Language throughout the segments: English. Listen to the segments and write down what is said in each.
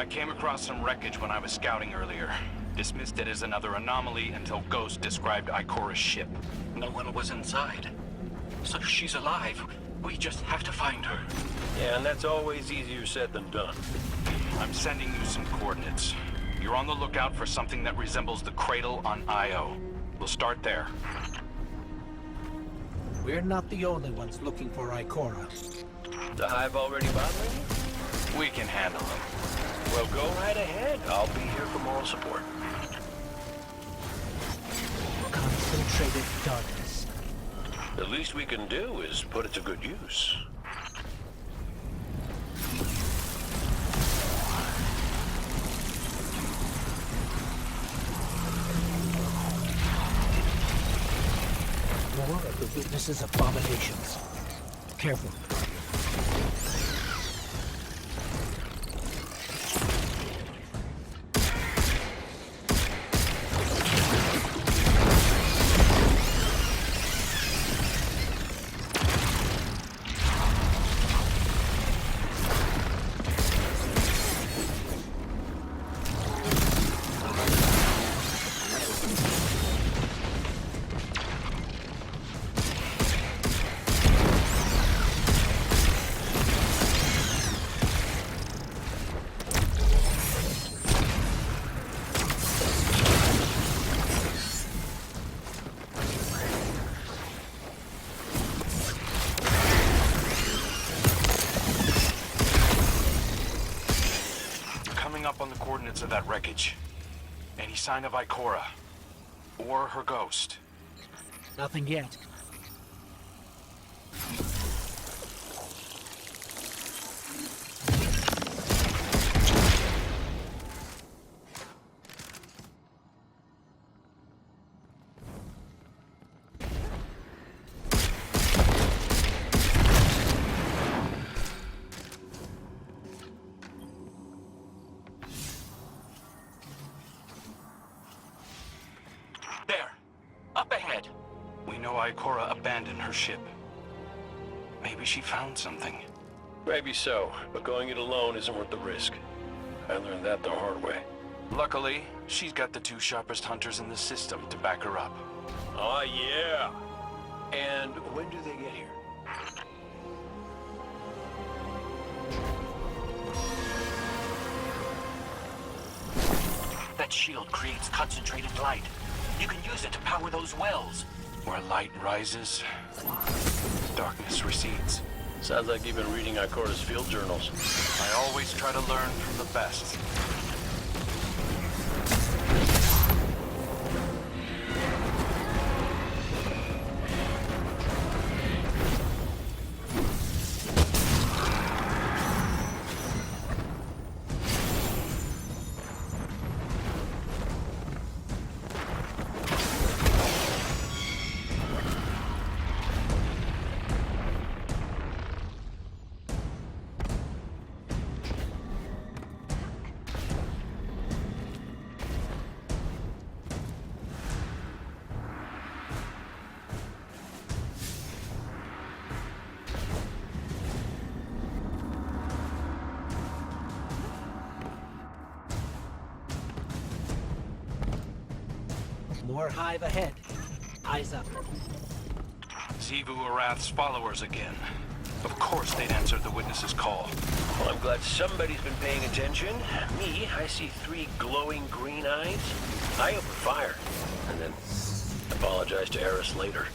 I came across some wreckage when I was scouting earlier. Dismissed it as another anomaly until Ghost described Ikora's ship. No one was inside. So she's alive. We just have to find her. Yeah, and that's always easier said than done. I'm sending you some coordinates. You're on the lookout for something that resembles the cradle on Io. We'll start there. We're not the only ones looking for Ikora. The hive already bothering you? We can handle them. Well, go right ahead. I'll be here for moral support. Concentrated darkness. The least we can do is put it to good use. More of the witness's abominations. Careful. Up on the coordinates of that wreckage. Any sign of Ikora? Or her ghost? Nothing yet. Ikora abandoned her ship. Maybe she found something. Maybe so, but going it alone isn't worth the risk. I learned that the hard way. Luckily, she's got the two sharpest hunters in the system to back her up. Oh, yeah. And when do they get here? That shield creates concentrated light. You can use it to power those wells. Where light rises, darkness recedes. Sounds like you've been reading Ikora's field journals. I always try to learn from the best. More hive ahead. Eyes up. Xivu Arath's followers again. Of course they'd answered the witness's call. Well, I'm glad somebody's been paying attention. Me, I see 3 glowing green eyes. I open fire, and then apologize to Eris later.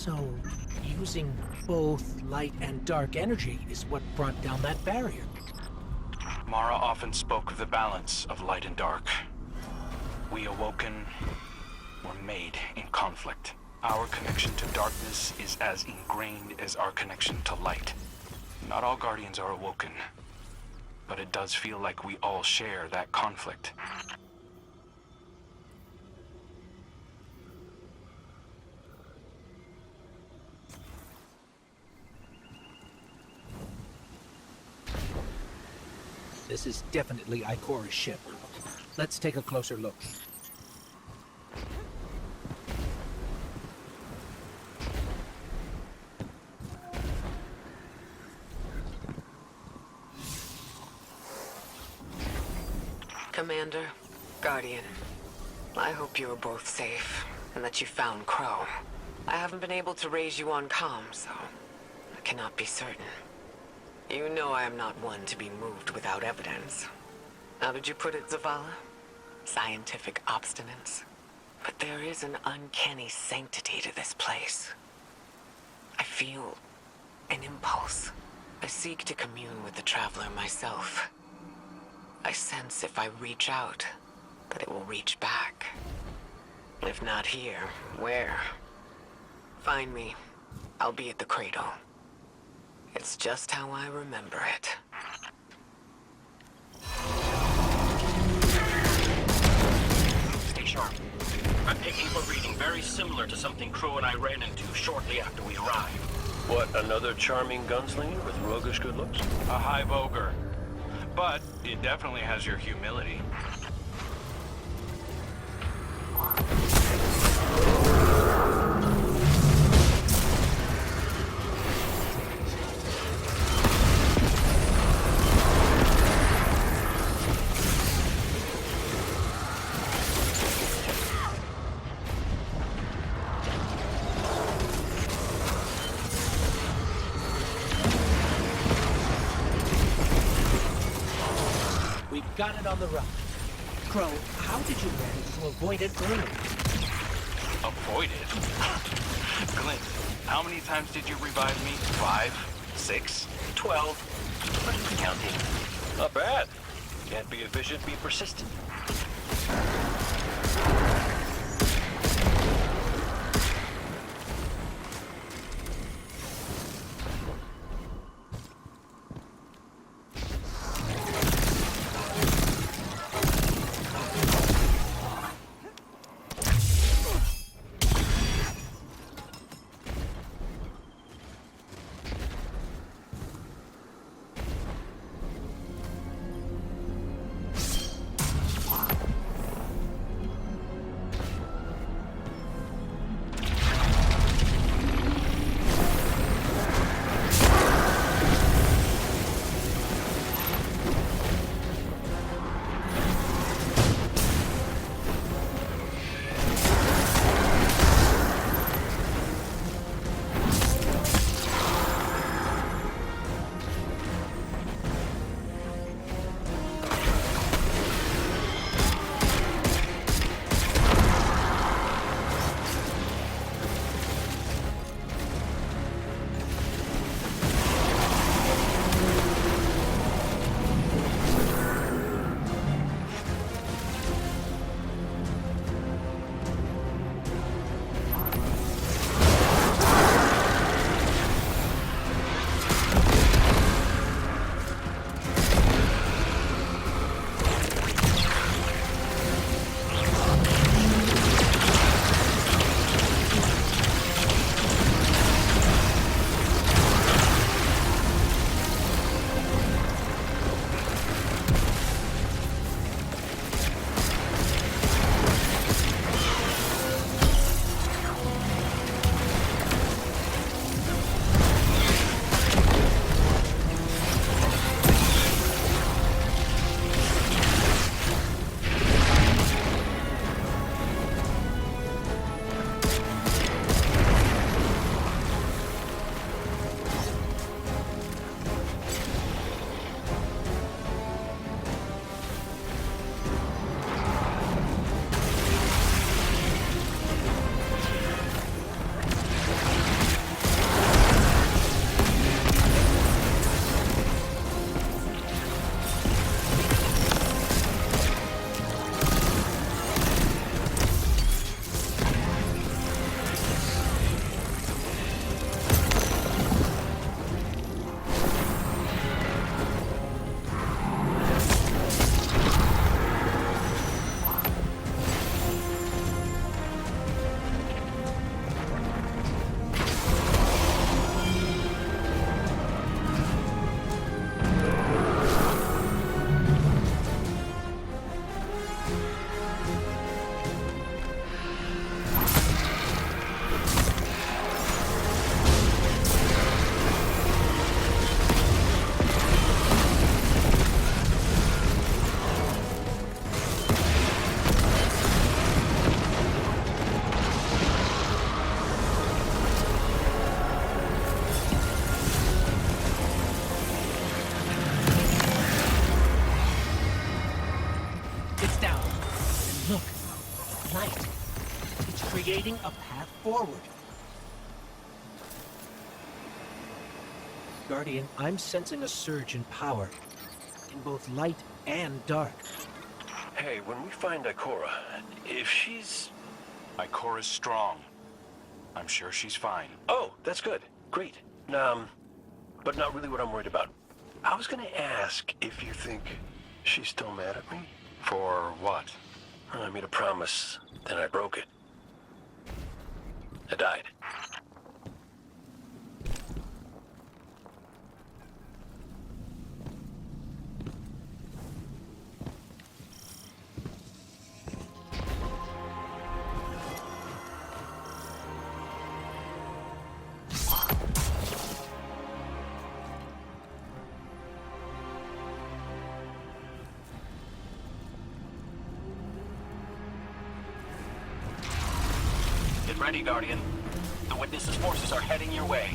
So, using both light and dark energy is what brought down that barrier. Mara often spoke of the balance of light and dark. We Awoken were made in conflict. Our connection to darkness is as ingrained as our connection to light. Not all Guardians are Awoken, but it does feel like we all share that conflict. This is definitely Ikora's ship. Let's take a closer look. Commander, Guardian, I hope you are both safe, and that you found Crow. I haven't been able to raise you on comm, so I cannot be certain. You know I am not one to be moved without evidence. How did you put it, Zavala? Scientific obstinance. But there is an uncanny sanctity to this place. I feel an impulse. I seek to commune with the Traveler myself. I sense if I reach out, that it will reach back. If not here, where? Find me. I'll be at the cradle. It's just how I remember it. Stay sharp. I'm picking up a reading very similar to something Crow and I ran into shortly after we arrived. What, another charming gunslinger with roguish good looks? A hive ogre. But it definitely has your humility. We've got it on the run. Crow, how did you manage to avoid it earlier? Avoid it? Clint, how many times did you revive me? 5? 6? 12. But it's counting. Not bad. Can't be efficient, be persistent. creating a path forward. Guardian, I'm sensing a surge in power, in both light and dark. Hey, when we find Ikora, if she's... Ikora's strong. I'm sure she's fine. Oh, that's good. Great. But not really what I'm worried about. I was gonna ask if you think she's still mad at me. For what? I made a promise, then I broke it. I died. Get ready, Guardian. The Witness's forces are heading your way.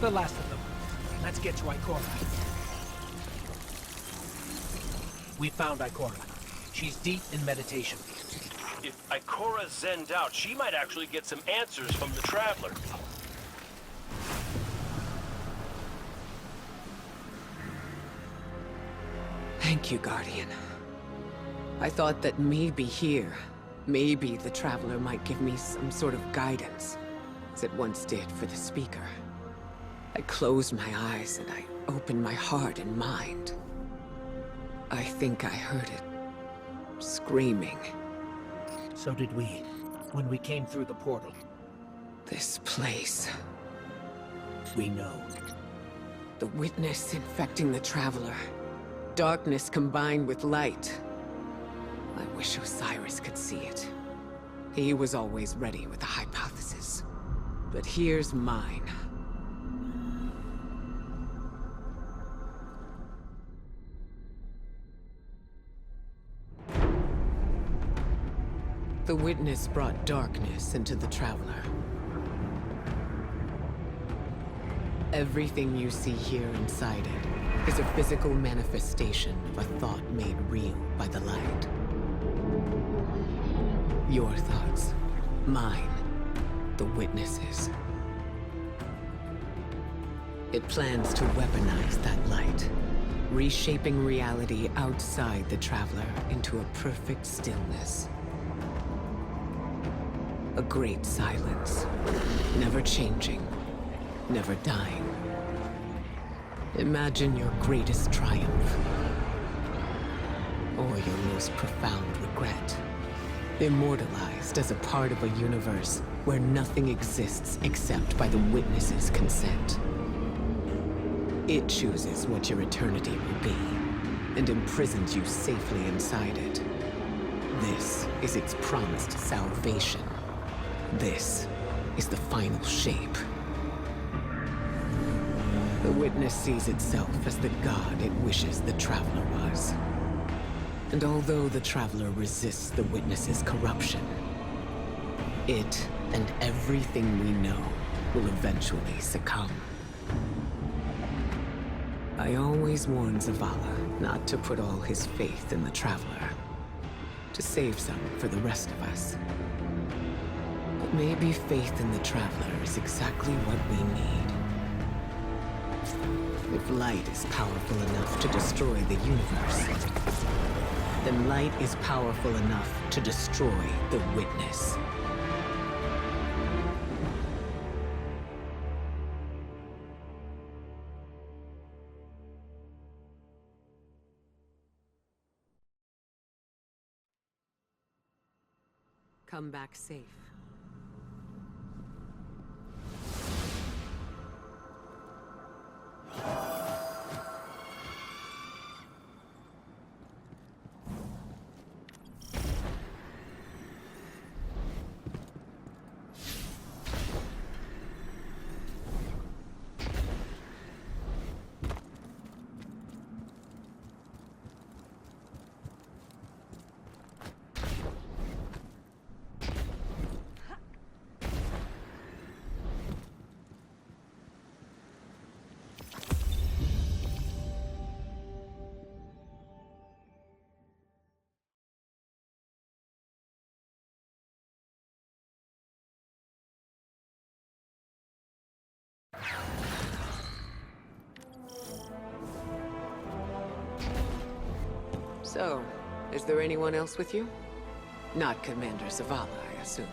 The last of them. Let's get to Ikora. We found Ikora. She's deep in meditation. If Ikora zenned out, she might actually get some answers from the Traveler. Thank you, Guardian. I thought that maybe here, maybe the Traveler might give me some sort of guidance, as it once did for the Speaker. I closed my eyes and I opened my heart and mind. I think I heard it screaming. So did we, when we came through the portal. This place. we know. The witness infecting the Traveler. Darkness combined with light. I wish Osiris could see it. He was always ready with a hypothesis. But here's mine. The witness brought darkness into the Traveler. Everything you see here inside it is a physical manifestation of a thought made real by the light. Your thoughts, mine, the witness's. It plans to weaponize that light, reshaping reality outside the Traveler into a perfect stillness. A great silence, never changing, never dying. Imagine your greatest triumph, or your most profound regret. Immortalized as a part of a universe where nothing exists except by the witness's consent. It chooses what your eternity will be, and imprisons you safely inside it. This is its promised salvation. This is the final shape. The witness sees itself as the god it wishes the Traveler was. And although the Traveler resists the witness's corruption, it and everything we know will eventually succumb. I always warn Zavala not to put all his faith in the Traveler, to save some for the rest of us. But maybe faith in the Traveler is exactly what we need. If light is powerful enough to destroy the universe, then light is powerful enough to destroy the witness. Come back safe. So, is there anyone else with you? Not Commander Zavala, I assume.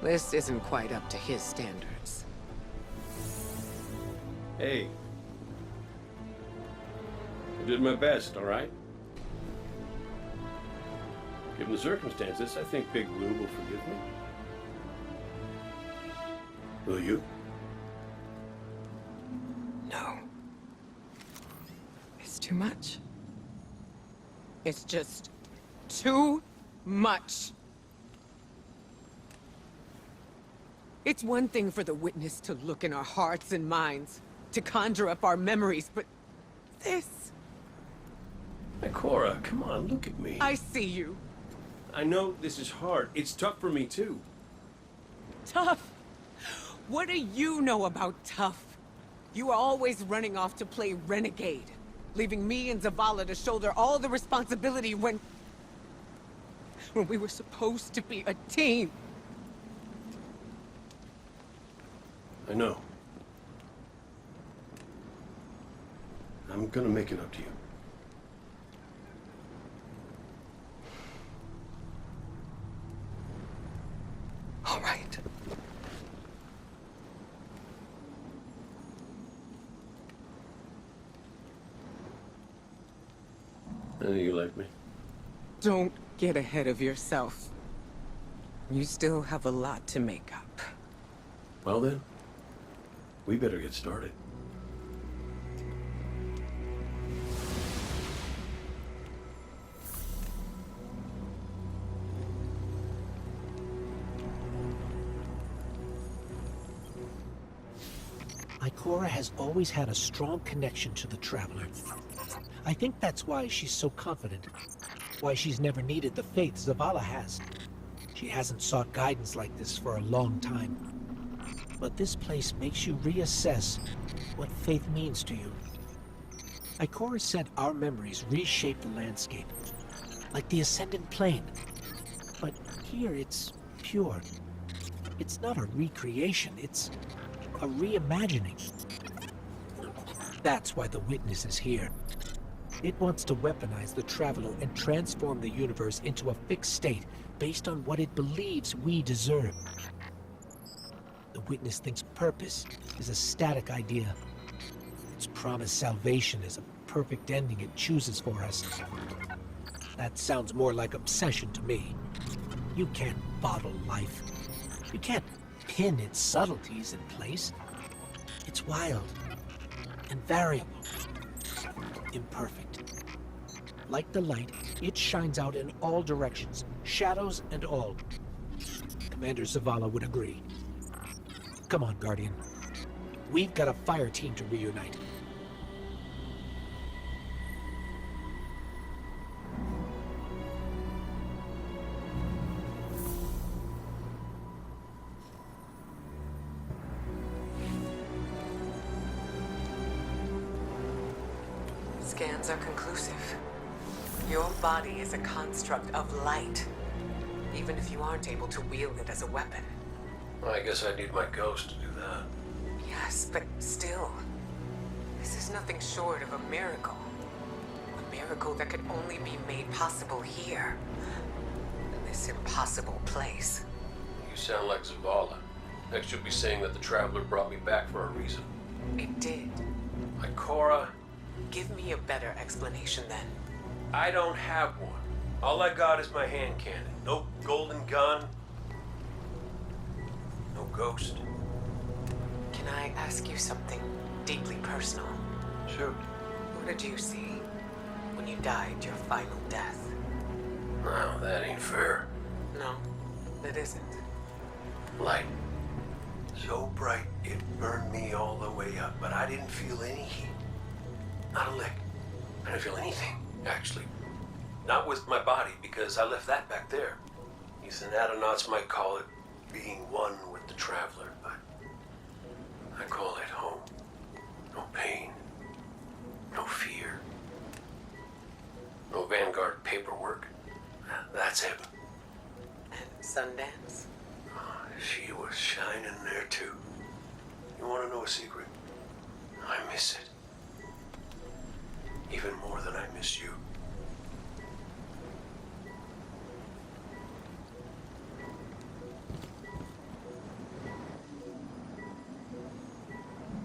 This isn't quite up to his standards. Hey. I did my best, all right? Given the circumstances, I think Big Blue will forgive me. Will you? No. It's too much. It's just too much. It's one thing for the witness to look in our hearts and minds, to conjure up our memories, but this... Ikora, come on, look at me. I see you. I know this is hard. It's tough for me, too. Tough? What do you know about tough? You are always running off to play renegade, leaving me and Zavala to shoulder all the responsibility when we were supposed to be a team. I know. I'm gonna make it up to you. All right. I know you like me. Don't get ahead of yourself. You still have a lot to make up. Well then, We better get started. Ikora has always had a strong connection to the Traveler. I think that's why she's so confident. Why she's never needed the faith Zavala has. She hasn't sought guidance like this for a long time. But this place makes you reassess what faith means to you. Ikora said our memories reshape the landscape, like the Ascendant Plane. But here it's pure. It's not a recreation, it's a reimagining. That's why the Witness is here. It wants to weaponize the Traveler and transform the universe into a fixed state based on what it believes we deserve. The Witness thinks purpose is a static idea. Its promised salvation is a perfect ending it chooses for us. That sounds more like obsession to me. You can't bottle life. You can't pin its subtleties in place. It's wild and variable, imperfect. Like the light, it shines out in all directions, shadows and all. Commander Zavala would agree. Come on, Guardian. We've got a fire team to reunite. Scans are conclusive. Your body is a construct of light, even if you aren't able to wield it as a weapon. Well, I guess I need my ghost to do that. Yes, but still, this is nothing short of a miracle. A miracle that could only be made possible here, in this impossible place. You sound like Zavala. Next you'll be saying that the Traveler brought me back for a reason. It did. Ikora, Give me a better explanation then. I don't have one. All I got is my hand cannon. No golden gun. No ghost. Can I ask you something deeply personal? Shoot. What did you see when you died your final death? No, that ain't fair. No, it isn't. Light. So bright it burned me all the way up, but I didn't feel any heat. Not a lick. I didn't feel anything, actually. Not with my body, because I left that back there. These anatonautes might call it being one with the Traveler, but I call it home. No pain. No fear. No Vanguard paperwork. That's heaven. And Sundance? She was shining there too. You want to know a secret? I miss it. Even more than I miss you.